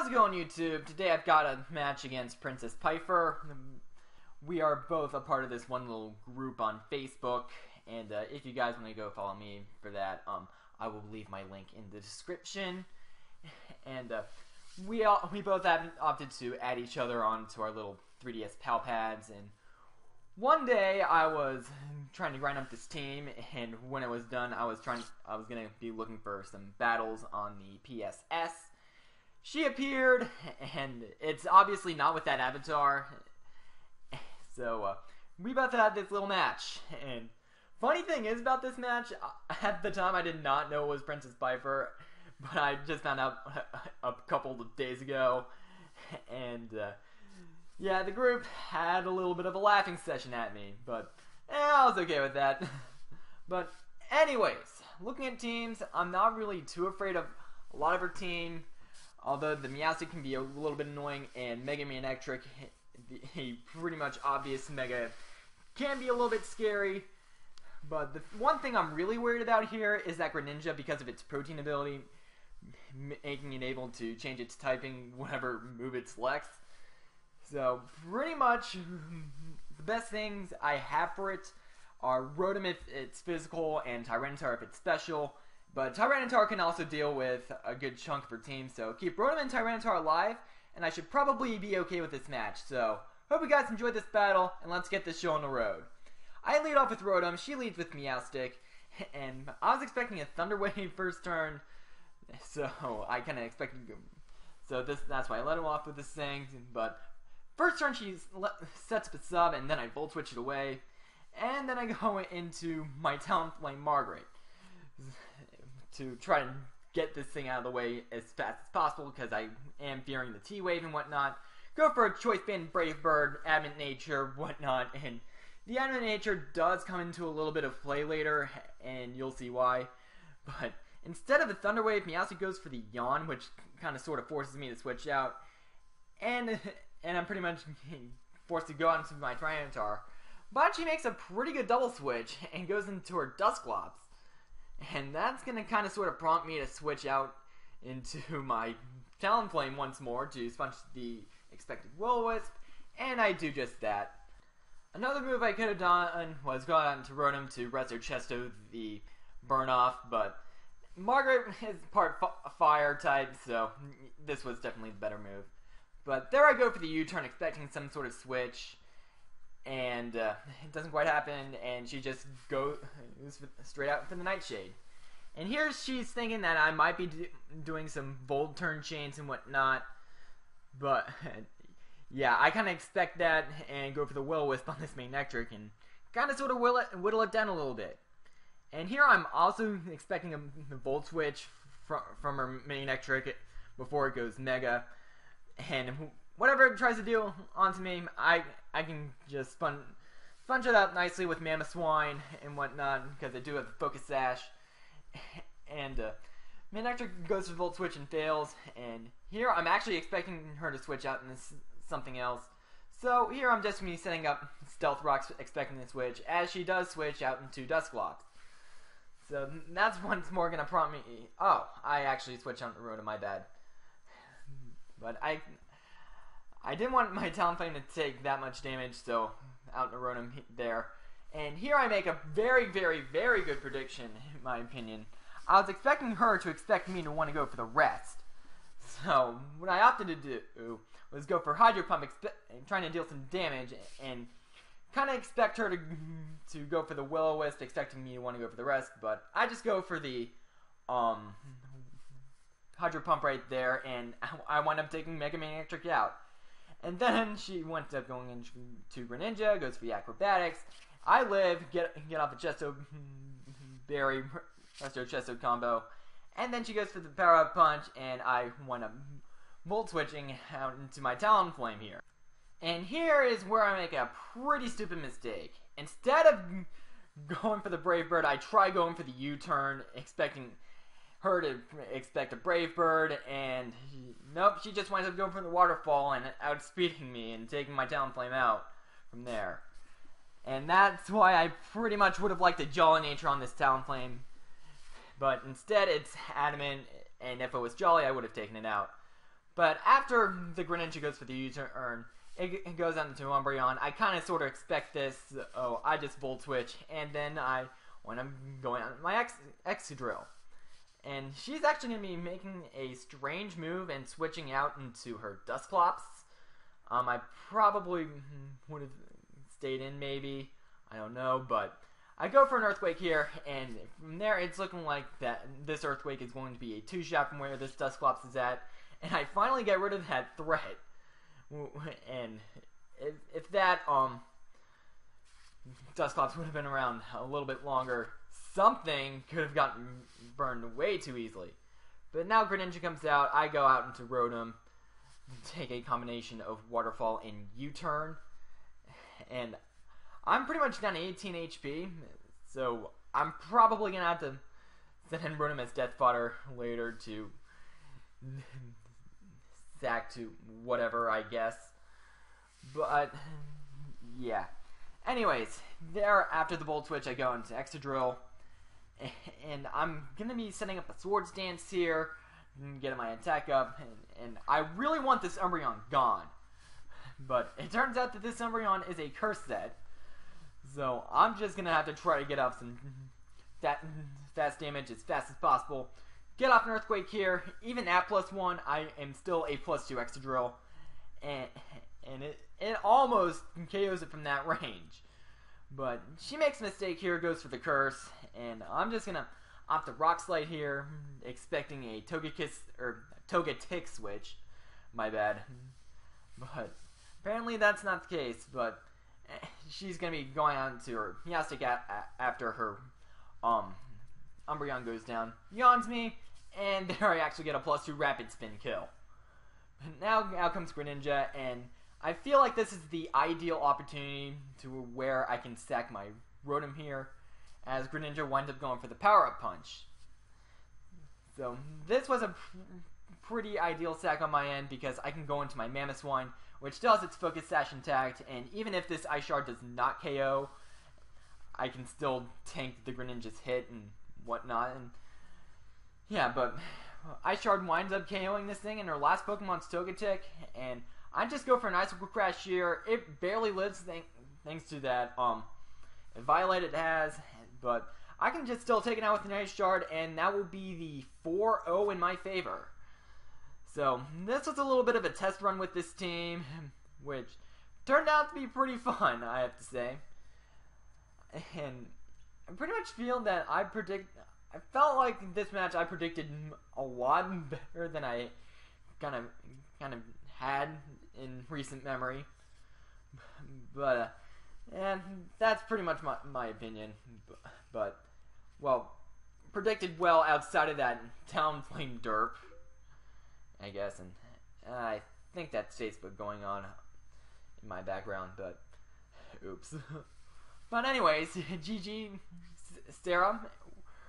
How's it going, YouTube? Today I've got a match against PrincessPipher. We are both a part of this one little group on Facebook, and if you guys want to go follow me for that, I will leave my link in the description. And we both have opted to add each other onto our little 3DS Pal Pads. And one day I was trying to grind up this team, and when it was done, I was gonna be looking for some battles on the PSS. She appeared, and it's obviously not with that avatar. So we both had this little match. And funny thing is about this match, at the time I did not know it was PrincessPipher, but I just found out a couple of days ago. And yeah, the group had a little bit of a laughing session at me, but I was okay with that. But anyways, looking at teams, I'm not really too afraid of a lot of her team. Although the Meowstic can be a little bit annoying, and Mega Manectric, a pretty much obvious Mega, can be a little bit scary. But the one thing I'm really worried about here is that Greninja, because of its protein ability, making it able to change its typing whatever move it selects. So pretty much the best things I have for it are Rotom if it's physical and Tyranitar if it's special. But Tyranitar can also deal with a good chunk of her team, so keep Rotom and Tyranitar alive, and I should probably be okay with this match. So, hope you guys enjoyed this battle, and let's get this show on the road. I lead off with Rotom, she leads with Meowstic, and I was expecting a Thunder Wave first turn, so I kind of expected... So that's why I let him off with this thing, but first turn she sets up a sub, and then I Volt Switch it away, and then I go into my Talonflame Margaret to try to get this thing out of the way as fast as possible, because I am fearing the T-Wave and whatnot. Go for a Choice Band, Brave Bird, Adamant Nature, whatnot, and the Adamant Nature does come into a little bit of play later, and you'll see why. But instead of the Thunder Wave, Meowstic goes for the Yawn, which kind of sort of forces me to switch out, and I'm pretty much forced to go on to my Tyranitar. But she makes a pretty good double switch and goes into her Dusclops. And that's going to kind of sort of prompt me to switch out into my Talonflame once more to sponge the expected Will-O-Wisp, and I do just that. Another move I could have done was go out into Rotom to Resto Chesto the burn-off, but Margaret is part fire type, so this was definitely the better move. But there I go for the U-turn, expecting some sort of switch. And it doesn't quite happen, and she just goes straight out for the Nightshade. And here she's thinking that I might be doing some Volt turn chains and whatnot, but yeah, I kind of expect that and go for the Will-O-Wisp on this Manectric and kind of sort of whittle it down a little bit. And here I'm also expecting a Volt Switch from her Manectric before it goes Mega, and whatever it tries to do onto me, I can just sponge it up nicely with Mamoswine and whatnot, because I do have the Focus Sash. And Manectric goes for Volt Switch and fails, and here I'm actually expecting her to switch out into something else. So here I'm just setting up Stealth Rocks, expecting to switch, as she does switch out into Dusclops. So that's once more going to prompt me... Oh, I actually switched out the Rotom, my bad. But I didn't want my Talonflame to take that much damage, so out in the Rotom there. And here I make a very, very, very good prediction, in my opinion. I was expecting her to expect me to want to go for the rest. So what I opted to do was go for Hydro Pump, trying to deal some damage, and kind of expect her to go for the Will-O-Wisp, expecting me to want to go for the rest. But I just go for the Hydro Pump right there, and I wind up taking Mega Manectric out. And then she went up going into Greninja, goes for the Acrobatics. I live, get off a Chesto Berry, Resto Chesto combo. And then she goes for the Power Up Punch, and I wind up Volt Switching out into my Talonflame here. And here is where I make a pretty stupid mistake. Instead of going for the Brave Bird, I try going for the U-turn, expecting her to expect a Brave Bird, and nope, she just winds up going for the Waterfall and outspeeding me and taking my Talonflame out from there. And that's why I pretty much would have liked a Jolly Nature on this Talonflame, but instead it's Adamant, and if it was Jolly I would have taken it out. But after the Greninja goes for the U-turn, it goes on to Umbreon. I kind of sort of expect this. Oh, I just Volt Switch, and then when I'm going on my Excadrill. And she's actually going to be making a strange move and switching out into her Dusclops. I probably would have stayed in maybe. I don't know, but I go for an Earthquake here, and from there it's looking like that this Earthquake is going to be a 2-shot from where this Dusclops is at. And I finally get rid of that threat. And if that Dusclops would have been around a little bit longer, something could have gotten burned way too easily. But now Greninja comes out, I go out into Rotom, take a combination of Waterfall and U-turn, and I'm pretty much down to 18 HP, so I'm probably going to have to send in Rotom as Death Fodder later to sack to whatever, I guess. But, yeah. Anyways, there, after the Volt Switch, I go into Excadrill, and I'm going to be setting up a Swords Dance here, getting my attack up, and I really want this Umbreon gone. But it turns out that this Umbreon is a curse set, so I'm just going to have to try to get off some fast damage as fast as possible. Get off an Earthquake here. Even at +1, I am still a +2 Excadrill, and it almost KOs it from that range. But she makes a mistake here, goes for the curse, and I'm just gonna opt a Rock Slide here, expecting a Togetic switch. My bad. But apparently that's not the case. But she's gonna be going on to her Meowstic after her Umbreon goes down, yawns me, and there I actually get a +2 Rapid Spin kill. But now out comes Greninja, and I feel like this is the ideal opportunity to where I can stack my Rotom here, as Greninja winds up going for the Power-Up Punch. So this was a pretty ideal stack on my end, because I can go into my Mamoswine, which does its Focus Sash intact, and even if this Ice Shard does not KO, I can still tank the Greninja's hit and whatnot. And yeah, but Ice Shard winds up KOing this thing, and her last Pokemon's Togetic, and I just go for an Icicle Crash here. It barely lives thanks to that Violet it has, but I can just still take it out with an Ice Shard, and that will be the 4-0 in my favor. So this was a little bit of a test run with this team, which turned out to be pretty fun, I have to say. And I pretty much feel that I felt like this match I predicted a lot better than I kind of had in recent memory. But and that's pretty much my opinion. But well, predicted well outside of that Talonflame derp, I guess, and I think that's Facebook going on in my background, but oops. But anyways, GG, Sarah,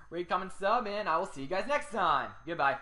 rate, comment, sub, and I will see you guys next time. Goodbye.